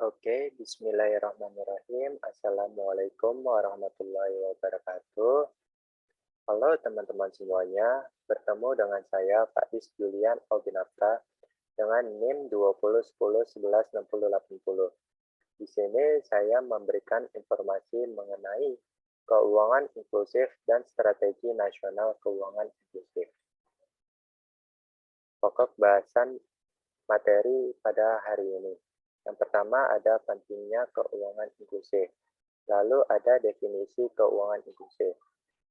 Oke, bismillahirrahmanirrahim. Assalamualaikum warahmatullahi wabarakatuh. Halo teman-teman semuanya, bertemu dengan saya Faiz Julian Albinafra dengan NIM 2010116080. Di sini saya memberikan informasi mengenai keuangan inklusif dan strategi nasional keuangan inklusif. Pokok bahasan materi pada hari ini. Yang pertama ada pentingnya keuangan inklusif. Lalu ada definisi keuangan inklusif.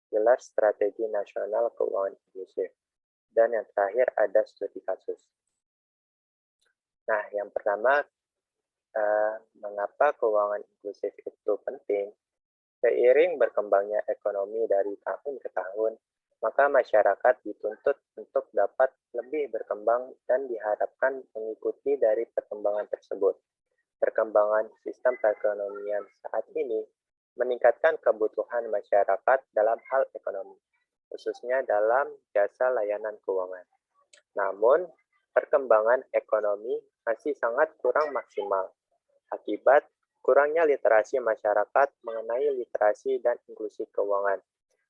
Jelas strategi nasional keuangan inklusif. Dan yang terakhir ada studi kasus. Nah, yang pertama, mengapa keuangan inklusif itu penting? Seiring berkembangnya ekonomi dari tahun ke tahun, maka masyarakat dituntut untuk dapat lebih berkembang dan diharapkan mengikuti dari perkembangan tersebut. Perkembangan sistem perekonomian saat ini meningkatkan kebutuhan masyarakat dalam hal ekonomi, khususnya dalam jasa layanan keuangan. Namun, perkembangan ekonomi masih sangat kurang maksimal akibat kurangnya literasi masyarakat mengenai literasi dan inklusi keuangan.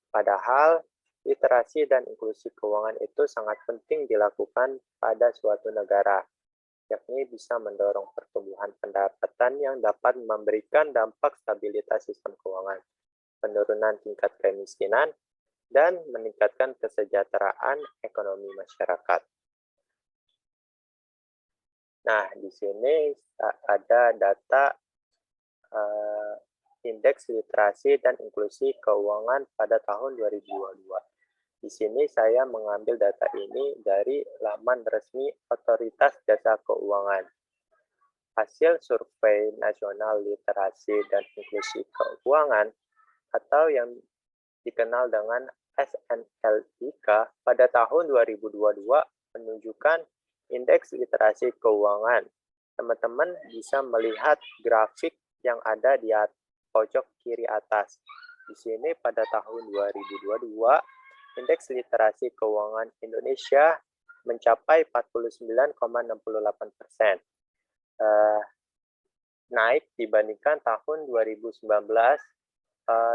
Padahal, literasi dan inklusi keuangan itu sangat penting dilakukan pada suatu negara, yakni bisa mendorong pertumbuhan pendapatan yang dapat memberikan dampak stabilitas sistem keuangan, penurunan tingkat kemiskinan, dan meningkatkan kesejahteraan ekonomi masyarakat. Nah, di sini ada data indeks literasi dan inklusi keuangan pada tahun 2022. Di sini saya mengambil data ini dari laman resmi Otoritas Jasa Keuangan. Hasil Survei Nasional Literasi dan Inklusi Keuangan atau yang dikenal dengan SNLIK pada tahun 2022 menunjukkan indeks literasi keuangan. Teman-teman bisa melihat grafik yang ada di pojok kiri atas. Di sini pada tahun 2022, indeks literasi keuangan Indonesia mencapai 49,68%. Naik dibandingkan tahun 2019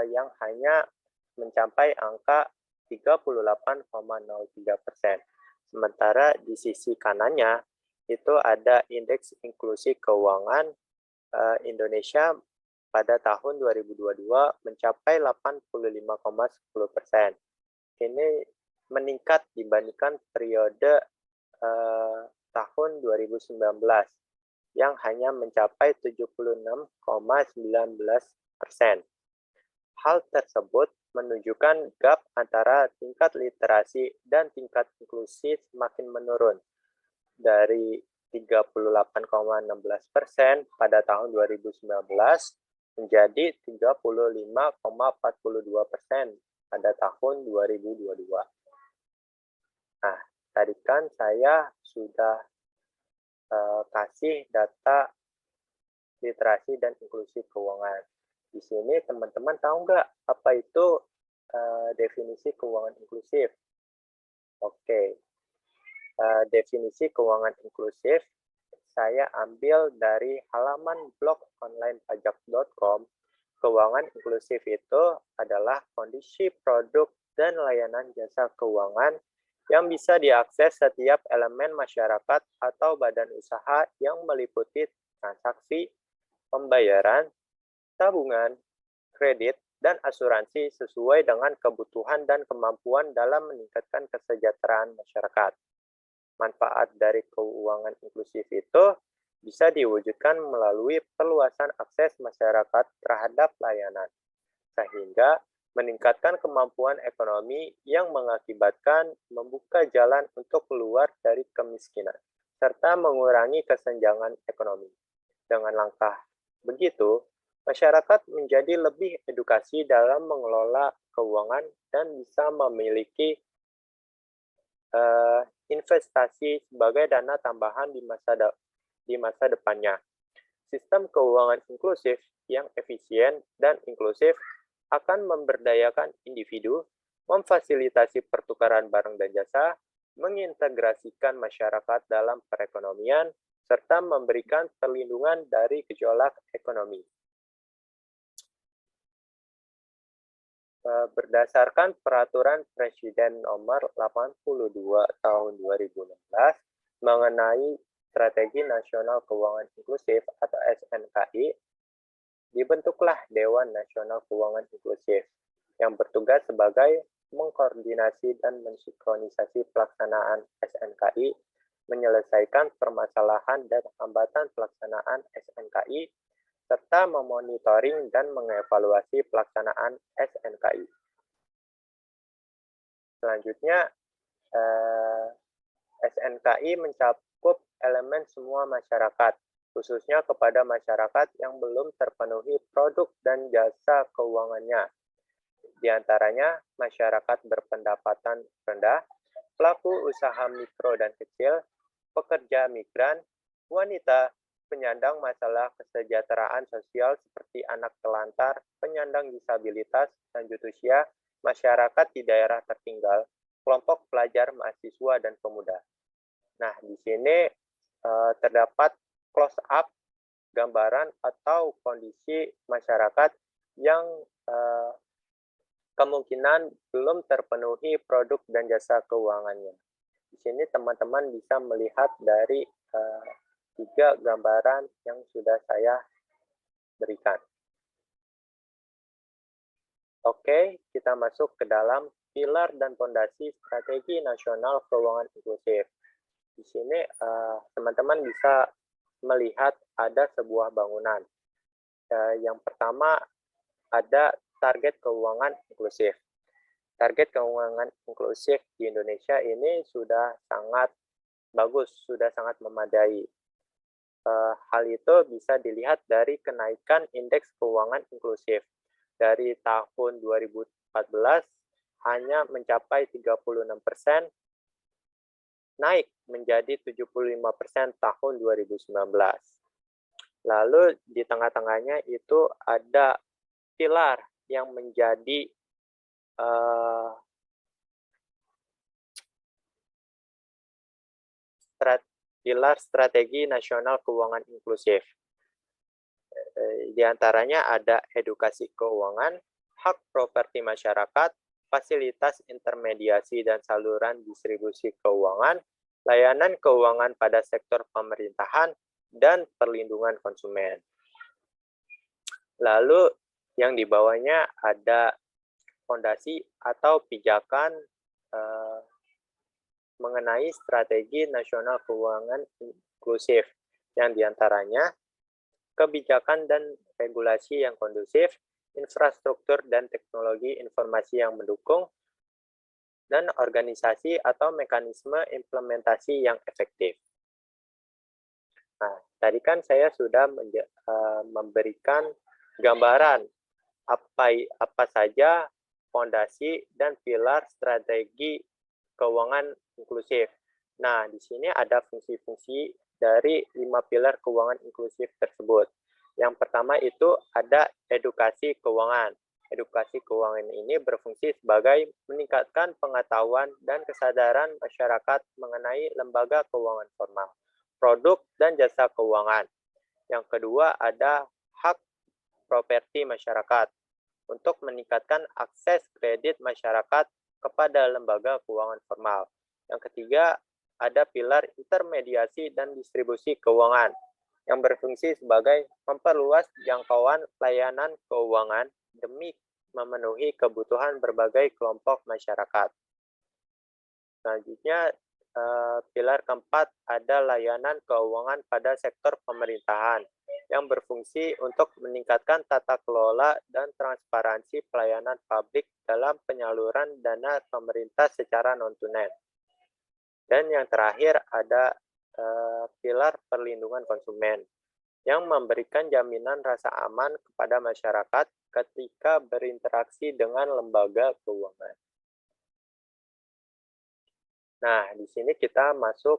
yang hanya mencapai angka 38,03%. Sementara di sisi kanannya itu ada indeks inklusi keuangan Indonesia pada tahun 2022 mencapai 85,10%. Ini meningkat dibandingkan periode tahun 2019 yang hanya mencapai 76,19%. Hal tersebut menunjukkan gap antara tingkat literasi dan tingkat inklusi semakin menurun dari 38,16% pada tahun 2019 menjadi 35,42% pada tahun 2022. Nah, tadi kan saya sudah kasih data literasi dan inklusi keuangan. Di sini teman-teman tahu nggak apa itu definisi keuangan inklusif? Oke, definisi keuangan inklusif saya ambil dari halaman blog onlinepajak.com. Keuangan inklusif itu adalah kondisi produk dan layanan jasa keuangan yang bisa diakses setiap elemen masyarakat atau badan usaha yang meliputi transaksi, pembayaran, tabungan, kredit, dan asuransi sesuai dengan kebutuhan dan kemampuan dalam meningkatkan kesejahteraan masyarakat. Manfaat dari keuangan inklusif itu bisa diwujudkan melalui perluasan akses masyarakat terhadap layanan, sehingga meningkatkan kemampuan ekonomi yang mengakibatkan membuka jalan untuk keluar dari kemiskinan, serta mengurangi kesenjangan ekonomi. Dengan langkah begitu, masyarakat menjadi lebih edukasi dalam mengelola keuangan dan bisa memiliki investasi sebagai dana tambahan di masa depannya. Sistem keuangan inklusif yang efisien dan inklusif akan memberdayakan individu, memfasilitasi pertukaran barang dan jasa, mengintegrasikan masyarakat dalam perekonomian, serta memberikan perlindungan dari gejolak ekonomi. Berdasarkan Peraturan Presiden Nomor 82 Tahun 2016 mengenai Strategi Nasional Keuangan Inklusif atau SNKI, dibentuklah Dewan Nasional Keuangan Inklusif yang bertugas sebagai mengkoordinasi dan mensinkronisasi pelaksanaan SNKI, menyelesaikan permasalahan dan hambatan pelaksanaan SNKI, serta memonitoring dan mengevaluasi pelaksanaan SNKI. Selanjutnya, SNKI mencakup elemen semua masyarakat, khususnya kepada masyarakat yang belum terpenuhi produk dan jasa keuangannya. Di antaranya, masyarakat berpendapatan rendah, pelaku usaha mikro dan kecil, pekerja migran, wanita, penyandang masalah kesejahteraan sosial seperti anak telantar, penyandang disabilitas, lanjut usia, masyarakat di daerah tertinggal, kelompok pelajar, mahasiswa, dan pemuda. Nah, di sini terdapat close up gambaran atau kondisi masyarakat yang kemungkinan belum terpenuhi produk dan jasa keuangannya. Di sini teman-teman bisa melihat dari 3 gambaran yang sudah saya berikan. Oke, kita masuk ke dalam pilar dan fondasi Strategi Nasional Keuangan Inklusif. Di sini teman-teman bisa melihat ada sebuah bangunan. Yang pertama ada target keuangan inklusif. Target keuangan inklusif di Indonesia ini sudah sangat bagus, sudah sangat memadai. Hal itu bisa dilihat dari kenaikan indeks keuangan inklusif. Dari tahun 2014 hanya mencapai 36%, naik menjadi 75% tahun 2019. Lalu di tengah-tengahnya itu ada pilar yang menjadi pilar strategi nasional keuangan inklusif. Di antaranya ada edukasi keuangan, hak properti masyarakat, fasilitas intermediasi dan saluran distribusi keuangan, layanan keuangan pada sektor pemerintahan, dan perlindungan konsumen. Lalu yang di bawahnya ada fondasi atau pijakan mengenai strategi nasional keuangan inklusif, yang diantaranya kebijakan dan regulasi yang kondusif, infrastruktur dan teknologi informasi yang mendukung, dan organisasi atau mekanisme implementasi yang efektif. Nah, tadi kan saya sudah memberikan gambaran apa saja fondasi dan pilar strategi keuangan inklusif. Nah, di sini ada fungsi-fungsi dari 5 pilar keuangan inklusif tersebut. Yang pertama itu ada edukasi keuangan. Edukasi keuangan ini berfungsi sebagai meningkatkan pengetahuan dan kesadaran masyarakat mengenai lembaga keuangan formal, produk dan jasa keuangan. Yang kedua ada hak properti masyarakat untuk meningkatkan akses kredit masyarakat kepada lembaga keuangan formal. Yang ketiga, ada pilar intermediasi dan distribusi keuangan yang berfungsi sebagai memperluas jangkauan layanan keuangan demi memenuhi kebutuhan berbagai kelompok masyarakat. Selanjutnya, pilar keempat ada layanan keuangan pada sektor pemerintahan yang berfungsi untuk meningkatkan tata kelola dan transparansi pelayanan publik dalam penyaluran dana pemerintah secara non-tunai. Dan yang terakhir ada pilar perlindungan konsumen yang memberikan jaminan rasa aman kepada masyarakat ketika berinteraksi dengan lembaga keuangan. Nah, di sini kita masuk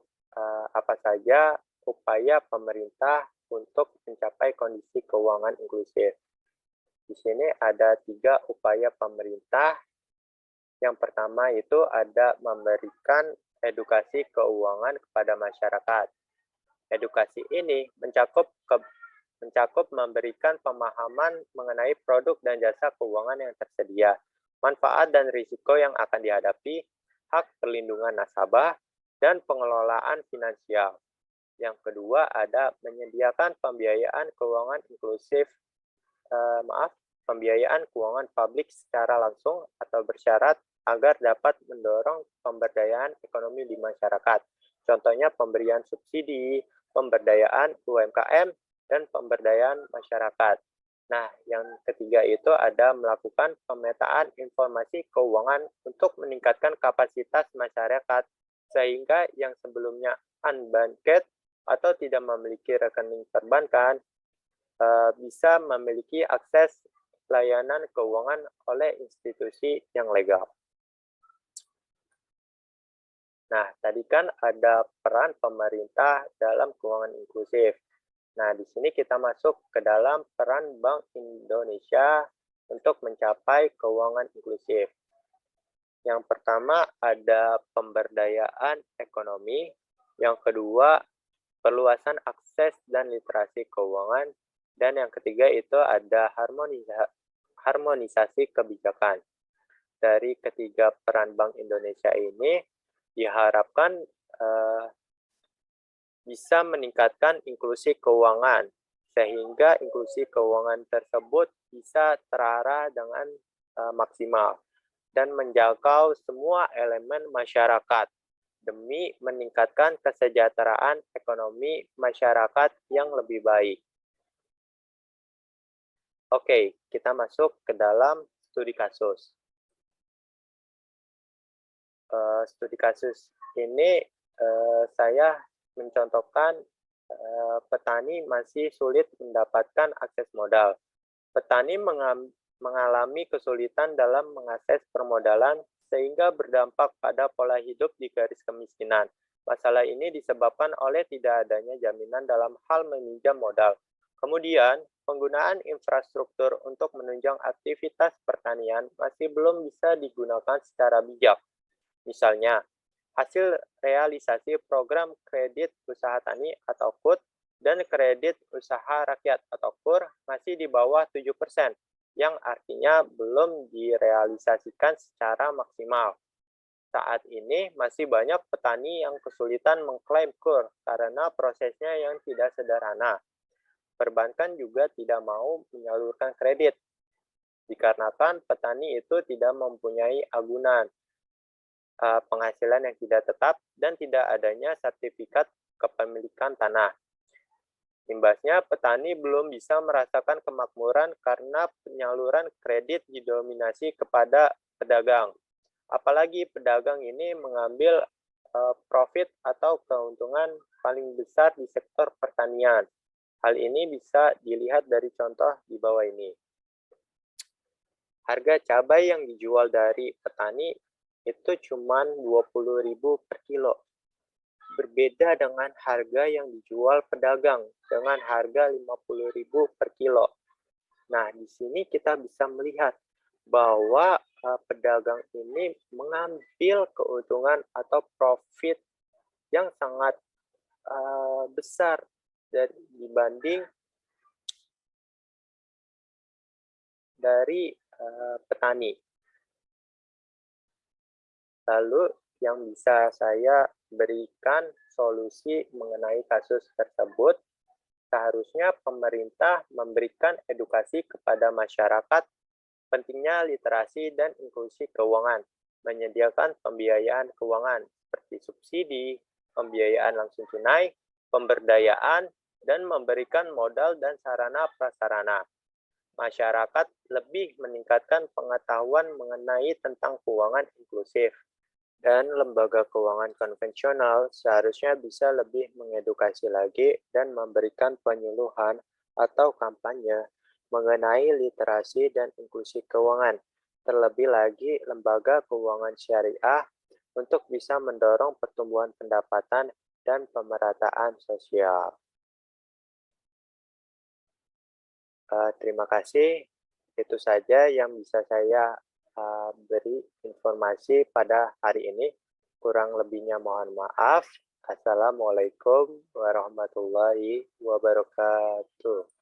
apa saja upaya pemerintah untuk mencapai kondisi keuangan inklusif. Di sini ada 3 upaya pemerintah. Yang pertama itu ada memberikan edukasi keuangan kepada masyarakat. Edukasi ini mencakup memberikan pemahaman mengenai produk dan jasa keuangan yang tersedia, manfaat dan risiko yang akan dihadapi, hak perlindungan nasabah, dan pengelolaan finansial. Yang kedua ada menyediakan pembiayaan keuangan inklusif, pembiayaan keuangan publik secara langsung atau bersyarat agar dapat mendorong pemberdayaan ekonomi di masyarakat. Contohnya pemberian subsidi, pemberdayaan UMKM, dan pemberdayaan masyarakat. Nah, yang ketiga itu ada melakukan pemetaan informasi keuangan untuk meningkatkan kapasitas masyarakat, sehingga yang sebelumnya unbanked atau tidak memiliki rekening perbankan, bisa memiliki akses layanan keuangan oleh institusi yang legal. Nah, tadi kan ada peran pemerintah dalam keuangan inklusif. Nah, di sini kita masuk ke dalam peran Bank Indonesia untuk mencapai keuangan inklusif. Yang pertama ada pemberdayaan ekonomi, yang kedua perluasan akses dan literasi keuangan, dan yang ketiga itu ada harmonisasi kebijakan. Dari ketiga peran Bank Indonesia ini diharapkan bisa meningkatkan inklusi keuangan, sehingga inklusi keuangan tersebut bisa terarah dengan maksimal dan menjangkau semua elemen masyarakat demi meningkatkan kesejahteraan ekonomi masyarakat yang lebih baik. Oke, kita masuk ke dalam studi kasus. Studi kasus ini saya mencontohkan petani masih sulit mendapatkan akses modal. Petani mengalami kesulitan dalam mengakses permodalan sehingga berdampak pada pola hidup di garis kemiskinan. Masalah ini disebabkan oleh tidak adanya jaminan dalam hal meminjam modal. Kemudian, penggunaan infrastruktur untuk menunjang aktivitas pertanian masih belum bisa digunakan secara bijak. Misalnya, hasil realisasi program kredit usaha tani atau KUT dan kredit usaha rakyat atau KUR masih di bawah 7%, yang artinya belum direalisasikan secara maksimal. Saat ini masih banyak petani yang kesulitan mengklaim KUR karena prosesnya yang tidak sederhana. Perbankan juga tidak mau menyalurkan kredit, dikarenakan petani itu tidak mempunyai agunan, penghasilan yang tidak tetap, dan tidak adanya sertifikat kepemilikan tanah. Imbasnya, petani belum bisa merasakan kemakmuran karena penyaluran kredit didominasi kepada pedagang. Apalagi pedagang ini mengambil profit atau keuntungan paling besar di sektor pertanian. Hal ini bisa dilihat dari contoh di bawah ini. Harga cabai yang dijual dari petani itu cuma 20.000 per kilo. Berbeda dengan harga yang dijual pedagang dengan harga 50.000 per kilo. Nah, di sini kita bisa melihat bahwa pedagang ini mengambil keuntungan atau profit yang sangat besar dibanding dari petani. Lalu yang bisa saya berikan solusi mengenai kasus tersebut, seharusnya pemerintah memberikan edukasi kepada masyarakat pentingnya literasi dan inklusi keuangan, menyediakan pembiayaan keuangan seperti subsidi, pembiayaan langsung tunai, pemberdayaan, dan memberikan modal dan sarana prasarana. Masyarakat lebih meningkatkan pengetahuan mengenai tentang keuangan inklusif. Dan lembaga keuangan konvensional seharusnya bisa lebih mengedukasi lagi dan memberikan penyuluhan atau kampanye mengenai literasi dan inklusi keuangan. Terlebih lagi, lembaga keuangan syariah untuk bisa mendorong pertumbuhan pendapatan dan pemerataan sosial. Terima kasih. Itu saja yang bisa saya beri informasi pada hari ini. Kurang lebihnya mohon maaf. Assalamualaikum warahmatullahi wabarakatuh.